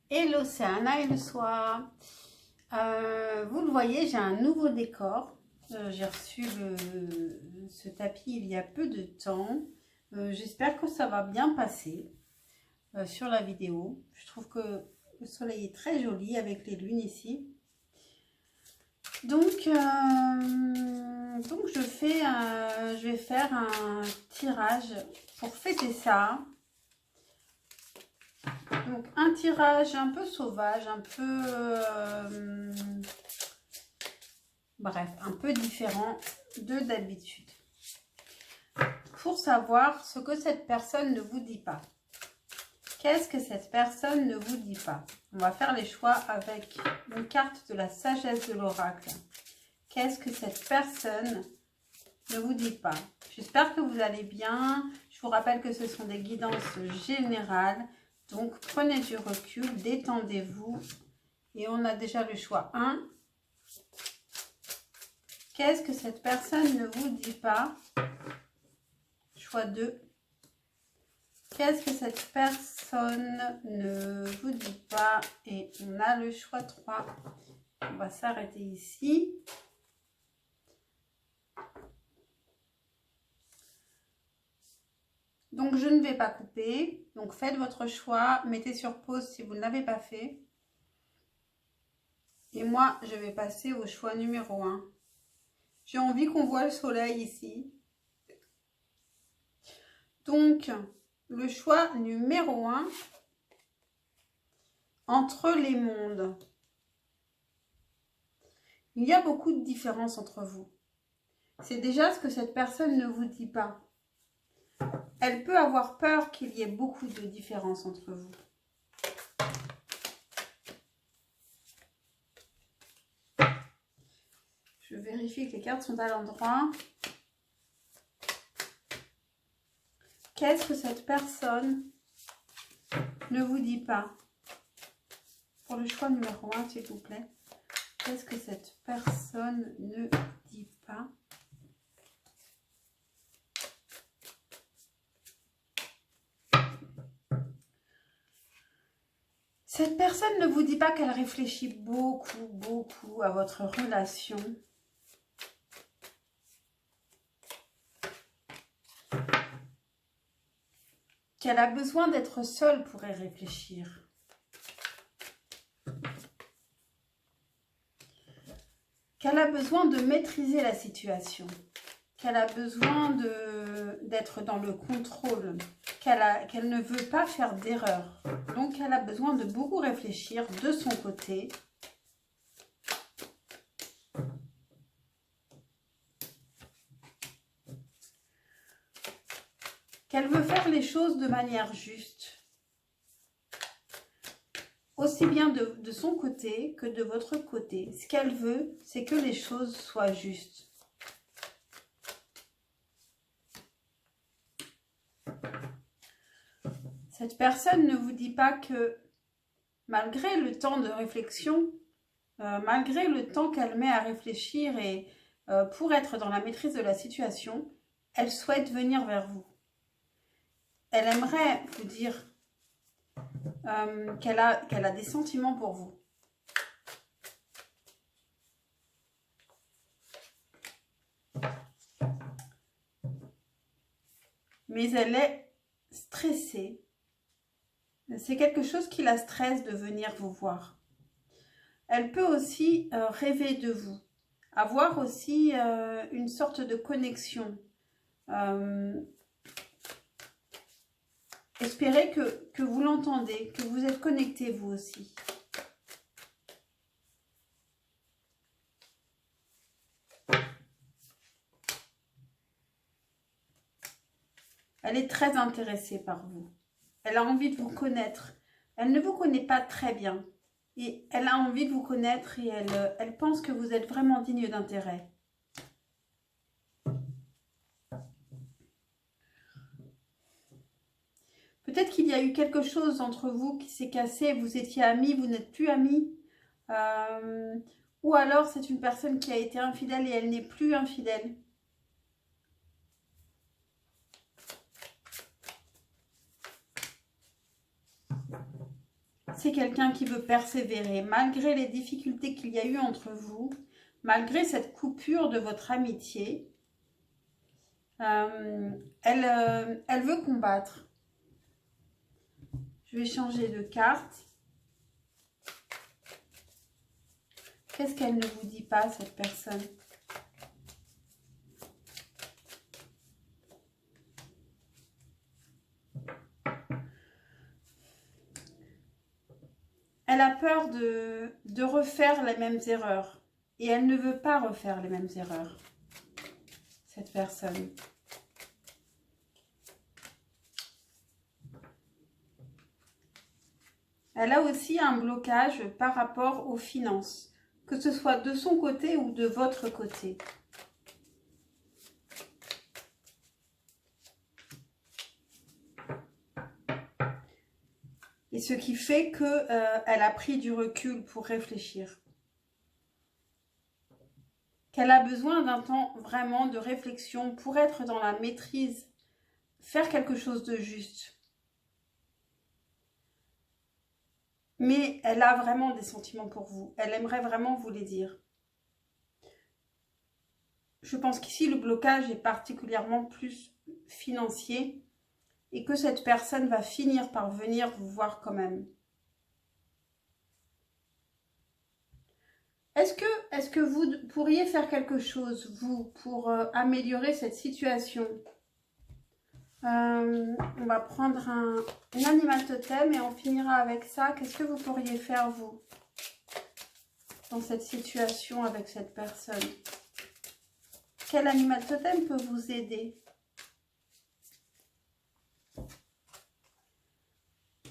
Hello, c'est Anna et le soir. Vous le voyez, j'ai un nouveau décor. J'ai reçu ce tapis il y a peu de temps. J'espère que ça va bien passer sur la vidéo. Je trouve que le soleil est très joli avec les lunes ici. Donc je vais faire un tirage pour fêter ça. Donc un tirage un peu sauvage, un peu bref, un peu différent de d'habitude. Pour savoir ce que cette personne ne vous dit pas. Qu'est-ce que cette personne ne vous dit pas? On va faire les choix avec une carte de la sagesse de l'oracle. Qu'est-ce que cette personne ne vous dit pas? J'espère que vous allez bien. Je vous rappelle que ce sont des guidances générales. Donc, prenez du recul, détendez-vous. Et on a déjà le choix 1. Qu'est-ce que cette personne ne vous dit pas? Choix 2. Qu'est-ce que cette personne ne vous dit pas? Et on a le choix 3. On va s'arrêter ici. Donc, je ne vais pas couper. Donc, faites votre choix. Mettez sur pause si vous ne l'avez pas fait. Et moi, je vais passer au choix numéro 1. J'ai envie qu'on voit le soleil ici. Donc, le choix numéro 1, entre les mondes. Il y a beaucoup de différences entre vous. C'est déjà ce que cette personne ne vous dit pas. Elle peut avoir peur qu'il y ait beaucoup de différences entre vous. Je vérifie que les cartes sont à l'endroit. Qu'est-ce que cette personne ne vous dit pas? Pour le choix numéro 1, s'il vous plaît. Qu'est-ce que cette personne ne dit pas? Cette personne ne vous dit pas qu'elle réfléchit beaucoup à votre relation. Qu'elle a besoin d'être seule pour y réfléchir. Qu'elle a besoin de maîtriser la situation. Qu'elle a besoin d'être dans le contrôle. Qu'elle ne veut pas faire d'erreur. Donc, elle a besoin de beaucoup réfléchir de son côté. Qu'elle veut faire les choses de manière juste. Aussi bien de son côté que de votre côté. Ce qu'elle veut, c'est que les choses soient justes. Cette personne ne vous dit pas que malgré le temps de réflexion, malgré le temps qu'elle met à réfléchir et pour être dans la maîtrise de la situation, elle souhaite venir vers vous. Elle aimerait vous dire qu'elle a des sentiments pour vous. Mais elle est stressée. C'est quelque chose qui la stresse de venir vous voir. Elle peut aussi rêver de vous, avoir aussi une sorte de connexion. Espérez que vous l'entendez, que vous êtes connectés vous aussi. Elle est très intéressée par vous. Elle a envie de vous connaître. Elle ne vous connaît pas très bien. Et elle a envie de vous connaître et elle pense que vous êtes vraiment digne d'intérêt. Peut-être qu'il y a eu quelque chose entre vous qui s'est cassé. Vous étiez amis, vous n'êtes plus amis. Ou alors c'est une personne qui a été infidèle et elle n'est plus infidèle. c'est quelqu'un qui veut persévérer, malgré les difficultés qu'il y a eu entre vous, malgré cette coupure de votre amitié. Elle veut combattre. Je vais changer de carte. Qu'est-ce qu'elle ne vous dit pas, cette personne? Elle a peur de refaire les mêmes erreurs. Et elle ne veut pas refaire les mêmes erreurs, cette personne. Elle a aussi un blocage par rapport aux finances, que ce soit de son côté ou de votre côté. Et ce qui fait qu'elle a pris du recul pour réfléchir. Qu'elle a besoin d'un temps vraiment de réflexion pour être dans la maîtrise, faire quelque chose de juste. Mais elle a vraiment des sentiments pour vous. Elle aimerait vraiment vous les dire. Je pense qu'ici, le blocage est particulièrement plus financier et que cette personne va finir par venir vous voir quand même. Est-ce que vous pourriez faire quelque chose, vous, pour améliorer cette situation? On va prendre un animal totem et on finira avec ça. Qu'est-ce que vous pourriez faire, vous, dans cette situation avec cette personne? Quel animal totem peut vous aider?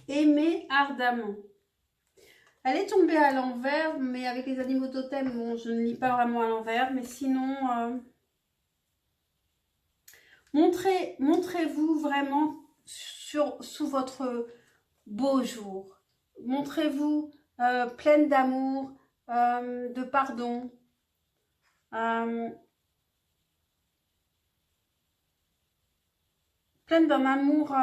Aimer ardemment. Elle est tombée à l'envers, mais avec les animaux totems, bon, je ne lis pas vraiment à l'envers, mais sinon, montrez-vous vraiment sous votre beau jour. Montrez-vous pleine d'amour, de pardon. Pleine d'un amour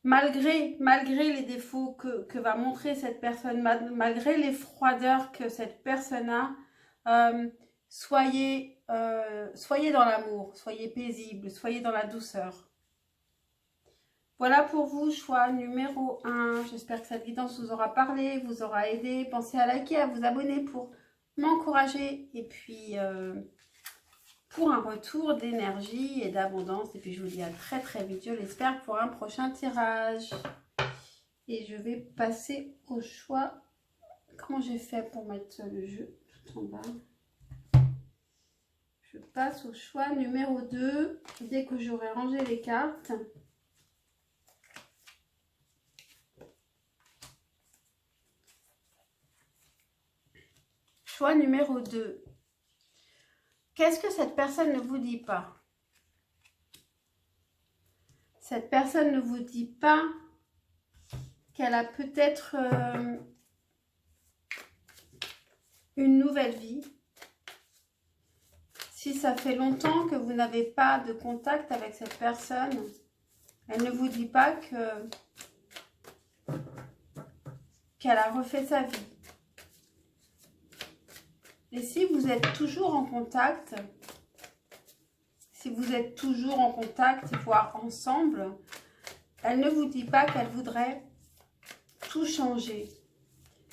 malgré les défauts que va montrer cette personne, malgré les froideurs que cette personne a, soyez dans l'amour, soyez paisible, soyez dans la douceur. Voilà pour vous, choix numéro 1. J'espère que cette guidance vous aura parlé, vous aura aidé. Pensez à liker, à vous abonner pour m'encourager. Et puis, pour un retour d'énergie et d'abondance. Et puis, je vous dis à très très vite, je l'espère, pour un prochain tirage. Et je vais passer au choix. Comment j'ai fait pour mettre le jeu tout en bas? Je passe au choix numéro 2. Dès que j'aurai rangé les cartes. Choix numéro 2. Qu'est-ce que cette personne ne vous dit pas? Cette personne ne vous dit pas qu'elle a peut-être une nouvelle vie. Si ça fait longtemps que vous n'avez pas de contact avec cette personne, elle ne vous dit pas qu'elle a refait sa vie. Et si vous êtes toujours en contact, voire ensemble, elle ne vous dit pas qu'elle voudrait tout changer.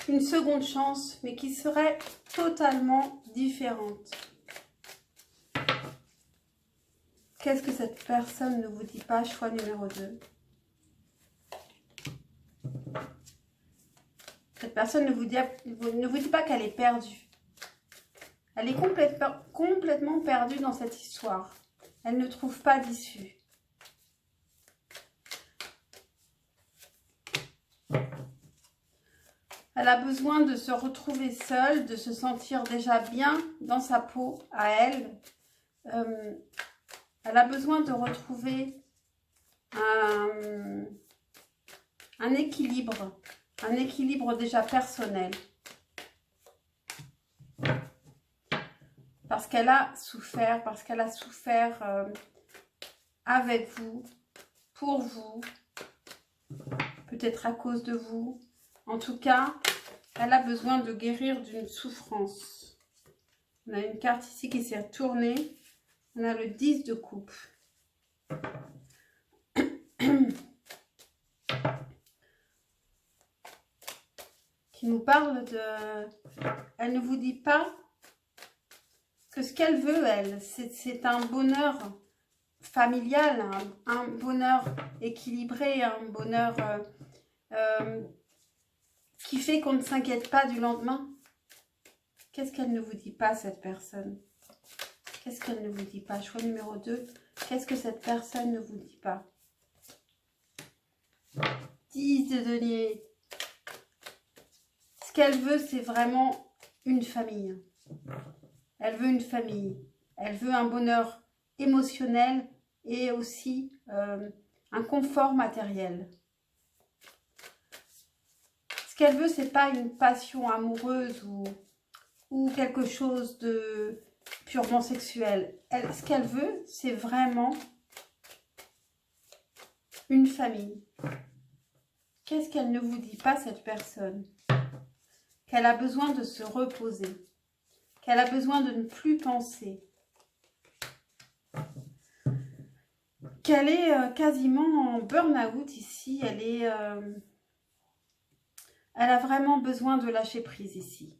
Une seconde chance, mais qui serait totalement différente. Qu'est-ce que cette personne ne vous dit pas? Choix numéro 2. Cette personne ne vous dit pas qu'elle est perdue. Elle est complètement perdue dans cette histoire. Elle ne trouve pas d'issue. Elle a besoin de se retrouver seule, de se sentir déjà bien dans sa peau à elle. Elle a besoin de retrouver un équilibre déjà personnel. Parce qu'elle a souffert, avec vous, pour vous, peut-être à cause de vous. En tout cas, elle a besoin de guérir d'une souffrance. On a une carte ici qui s'est retournée. On a le 10 de coupe. Qui nous parle de... Elle ne vous dit pas que ce qu'elle veut, elle, c'est un bonheur familial, un bonheur équilibré, un bonheur qui fait qu'on ne s'inquiète pas du lendemain. Qu'est-ce qu'elle ne vous dit pas, cette personne? Qu'est-ce qu'elle ne vous dit pas? Choix numéro 2. Qu'est-ce que cette personne ne vous dit pas? 10 de denier. Ce qu'elle veut, c'est vraiment une famille. Elle veut une famille. Elle veut un bonheur émotionnel et aussi un confort matériel. Ce qu'elle veut, c'est pas une passion amoureuse ou quelque chose de purement sexuel. Ce qu'elle veut, c'est vraiment une famille. Qu'est-ce qu'elle ne vous dit pas, cette personne? Qu'elle a besoin de se reposer. Qu'elle a besoin de ne plus penser. Qu'elle est quasiment en burn-out ici. Elle a vraiment besoin de lâcher prise ici.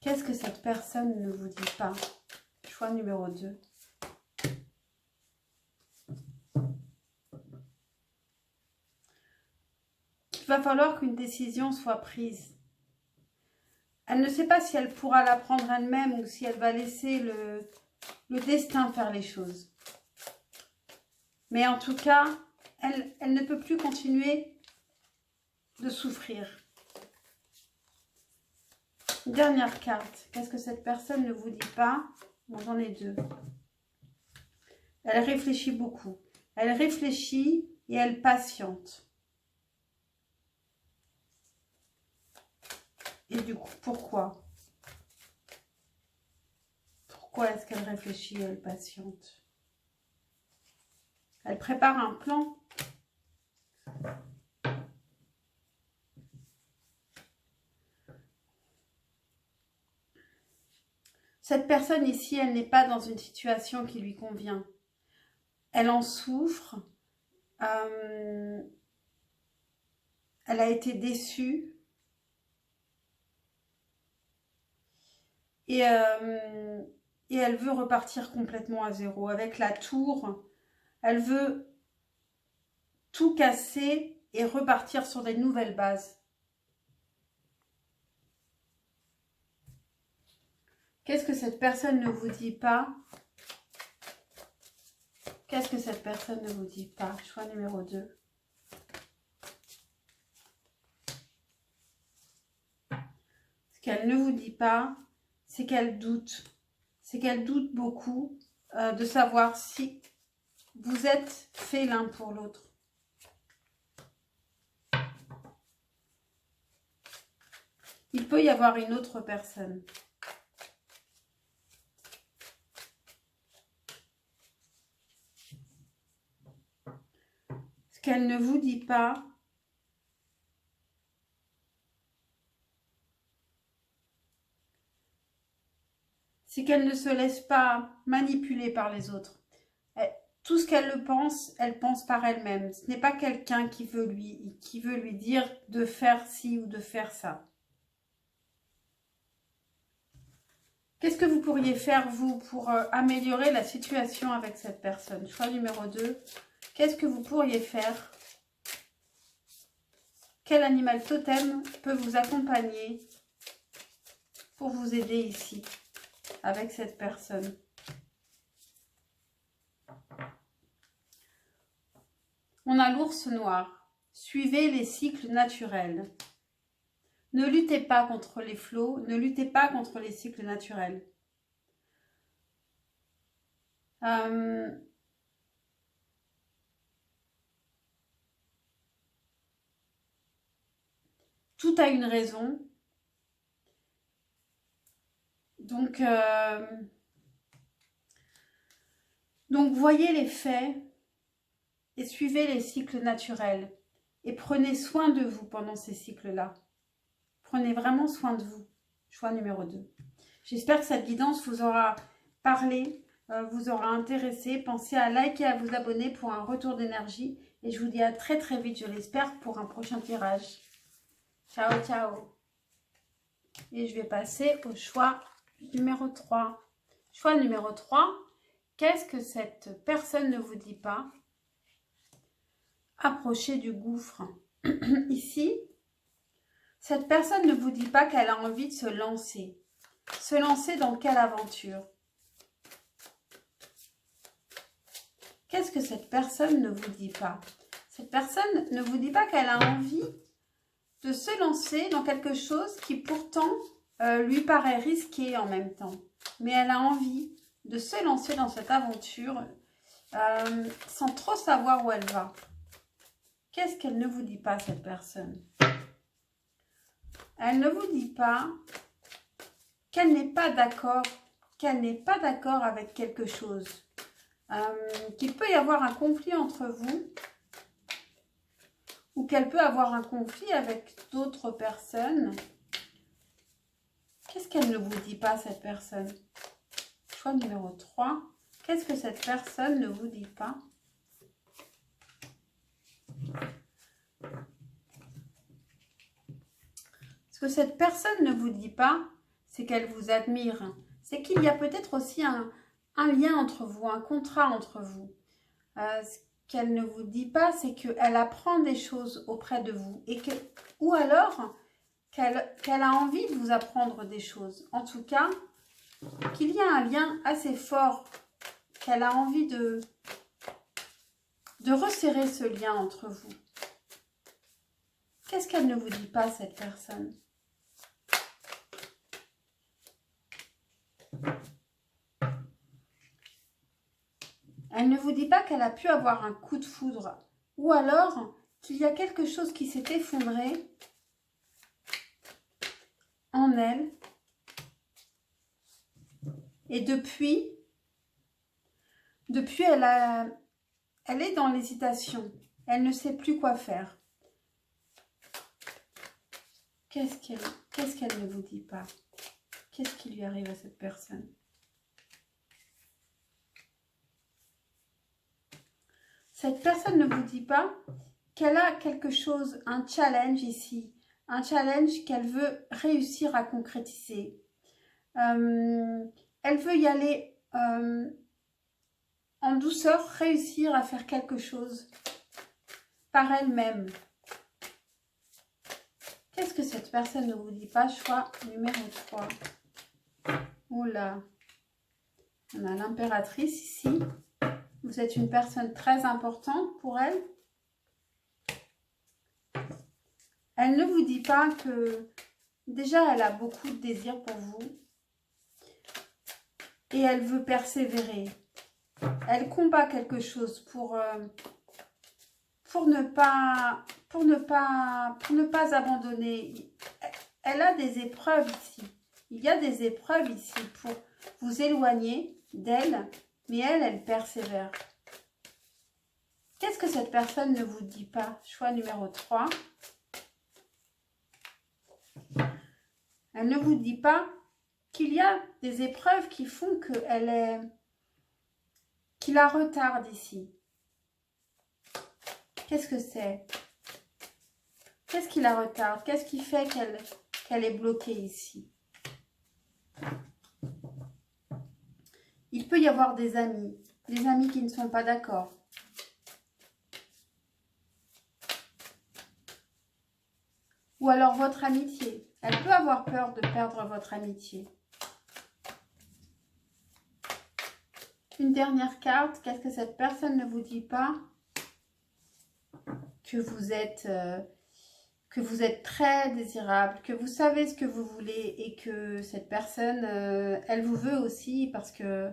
Qu'est-ce que cette personne ne vous dit pas? Choix numéro 2. Il va falloir qu'une décision soit prise. Elle ne sait pas si elle pourra la prendre elle-même ou si elle va laisser le destin faire les choses. Mais en tout cas, elle ne peut plus continuer de souffrir. Dernière carte. Qu'est-ce que cette personne ne vous dit pas? Bon, j'en ai 2. Elle réfléchit beaucoup. Elle réfléchit et elle patiente. Et du coup, pourquoi? Pourquoi est-ce qu'elle réfléchit et elle patiente? Elle prépare un plan. Cette personne ici, elle n'est pas dans une situation qui lui convient. Elle en souffre. Elle a été déçue. Et elle veut repartir complètement à zéro. Avec la tour, elle veut tout casser et repartir sur des nouvelles bases. Qu'est-ce que cette personne ne vous dit pas? Qu'est-ce que cette personne ne vous dit pas? Choix numéro 2. Ce qu'elle ne vous dit pas, c'est qu'elle doute. C'est qu'elle doute beaucoup de savoir si vous êtes faits l'un pour l'autre. Il peut y avoir une autre personne. Ce qu'elle ne vous dit pas, c'est qu'elle ne se laisse pas manipuler par les autres. Tout ce qu'elle pense, elle pense par elle-même. Ce n'est pas quelqu'un qui veut lui dire de faire ci ou de faire ça. Qu'est-ce que vous pourriez faire, vous, pour améliorer la situation avec cette personne? Choix numéro 2. Qu'est-ce que vous pourriez faire? Quel animal totem peut vous accompagner pour vous aider ici, avec cette personne? On a l'ours noir. Suivez les cycles naturels. Ne luttez pas contre les flots, ne luttez pas contre les cycles naturels. Tout a une raison. Donc Donc, voyez les faits et suivez les cycles naturels. Et prenez soin de vous pendant ces cycles-là. Prenez vraiment soin de vous. Choix numéro 2. J'espère que cette guidance vous aura parlé, vous aura intéressé. Pensez à liker et à vous abonner pour un retour d'énergie. Et je vous dis à très très vite, je l'espère, pour un prochain tirage. Ciao, ciao. Et je vais passer au choix numéro 3. Choix numéro 3. Qu'est-ce que cette personne ne vous dit pas? Approchez du gouffre. Ici, cette personne ne vous dit pas qu'elle a envie de se lancer. Se lancer dans quelle aventure? Qu'est-ce que cette personne ne vous dit pas? Cette personne ne vous dit pas qu'elle a envie de se lancer dans quelque chose qui pourtant lui paraît risqué en même temps. Mais elle a envie de se lancer dans cette aventure sans trop savoir où elle va. Qu'est-ce qu'elle ne vous dit pas, cette personne? Elle ne vous dit pas qu'elle n'est pas d'accord, avec quelque chose. Qu'il peut y avoir un conflit entre vous ou qu'elle peut avoir un conflit avec d'autres personnes. Qu'est-ce qu'elle ne vous dit pas, cette personne? Choix numéro 3. Qu'est-ce que cette personne ne vous dit pas? Ce que cette personne ne vous dit pas, c'est qu'elle vous admire. C'est qu'il y a peut-être aussi un lien entre vous, un contrat entre vous. Ce qu'elle ne vous dit pas, c'est qu'elle apprend des choses auprès de vous. Ou alors qu'elle a envie de vous apprendre des choses. En tout cas, qu'il y a un lien assez fort, qu'elle a envie de resserrer ce lien entre vous. Qu'est-ce qu'elle ne vous dit pas, cette personne? Elle ne vous dit pas qu'elle a pu avoir un coup de foudre ou alors qu'il y a quelque chose qui s'est effondré en elle et depuis elle est dans l'hésitation. Elle ne sait plus quoi faire. Qu'est-ce qu'elle ne vous dit pas? Qu'est-ce qui lui arrive à cette personne? Cette personne ne vous dit pas qu'elle a quelque chose, un challenge ici, un challenge qu'elle veut réussir à concrétiser. Elle veut y aller en douceur, réussir à faire quelque chose par elle-même. Qu'est-ce que cette personne ne vous dit pas? Choix numéro 3. Oula, on a l'impératrice ici. Vous êtes une personne très importante pour elle. Elle ne vous dit pas que déjà elle a beaucoup de désir pour vous et elle veut persévérer. Elle combat quelque chose pour ne pas abandonner. Elle a des épreuves ici. Il y a des épreuves ici pour vous éloigner d'elle, mais elle persévère. Qu'est-ce que cette personne ne vous dit pas? Choix numéro 3. Elle ne vous dit pas qu'il y a des épreuves qui font qui la retardent ici. Qu'est-ce que c'est? Qu'est-ce qui la retarde? Qu'est-ce qui fait qu'elle est bloquée ici? Il peut y avoir des amis qui ne sont pas d'accord. Ou alors votre amitié. Elle peut avoir peur de perdre votre amitié. Une dernière carte. Qu'est-ce que cette personne ne vous dit pas? Que vous êtes très désirable, que vous savez ce que vous voulez et que cette personne, elle vous veut aussi parce que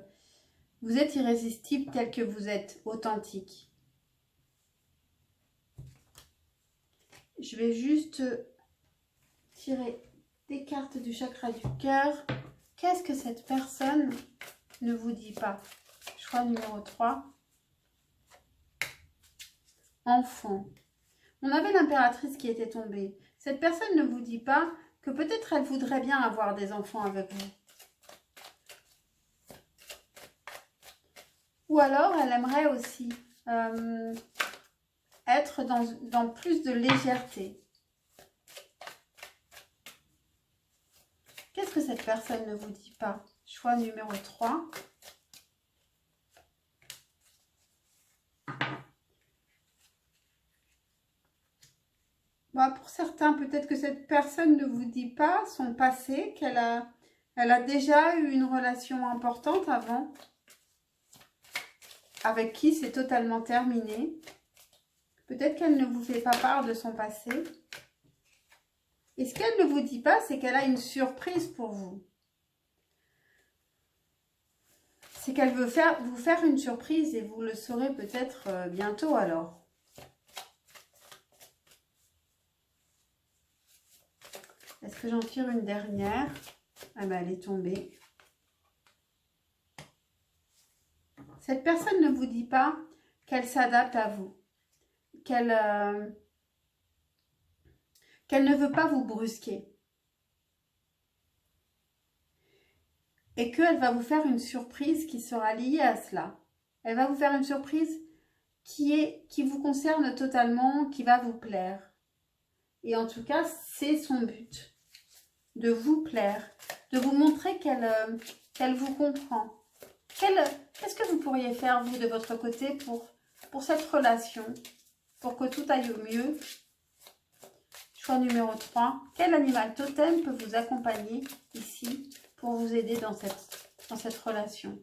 vous êtes irrésistible tel que vous êtes, authentique. Je vais juste tirer des cartes du chakra du cœur. Qu'est-ce que cette personne ne vous dit pas? Choix numéro 3. Enfant. On avait l'impératrice qui était tombée. Cette personne ne vous dit pas que peut-être elle voudrait bien avoir des enfants avec vous. Ou alors, elle aimerait aussi être dans plus de légèreté. Qu'est-ce que cette personne ne vous dit pas? Choix numéro 3. Pour certains, peut-être que cette personne ne vous dit pas son passé, elle a déjà eu une relation importante avant, avec qui c'est totalement terminé. Peut-être qu'elle ne vous fait pas part de son passé. Et ce qu'elle ne vous dit pas, c'est qu'elle a une surprise pour vous. C'est qu'elle veut vous faire une surprise et vous le saurez peut-être bientôt alors. Est-ce que j'en tire une dernière? Ah ben, elle est tombée. Cette personne ne vous dit pas qu'elle s'adapte à vous, qu'elle ne veut pas vous brusquer. Et qu'elle va vous faire une surprise qui sera liée à cela. Elle va vous faire une surprise qui vous concerne totalement, qui va vous plaire. Et en tout cas, c'est son but. De vous plaire, de vous montrer qu'elle vous comprend. Qu'est-ce que vous pourriez faire, vous, de votre côté, pour cette relation, pour que tout aille au mieux? Choix numéro 3. Quel animal totem peut vous accompagner ici pour vous aider dans cette relation?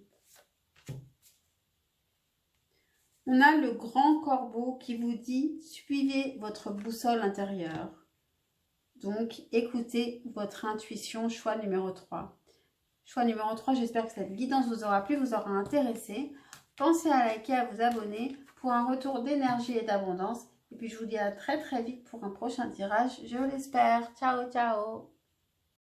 On a le grand corbeau qui vous dit « Suivez votre boussole intérieure ». Donc, écoutez votre intuition, choix numéro 3. Choix numéro 3, j'espère que cette guidance vous aura plu, vous aura intéressé. Pensez à liker, à vous abonner pour un retour d'énergie et d'abondance. Et puis, je vous dis à très très vite pour un prochain tirage, je l'espère. Ciao, ciao!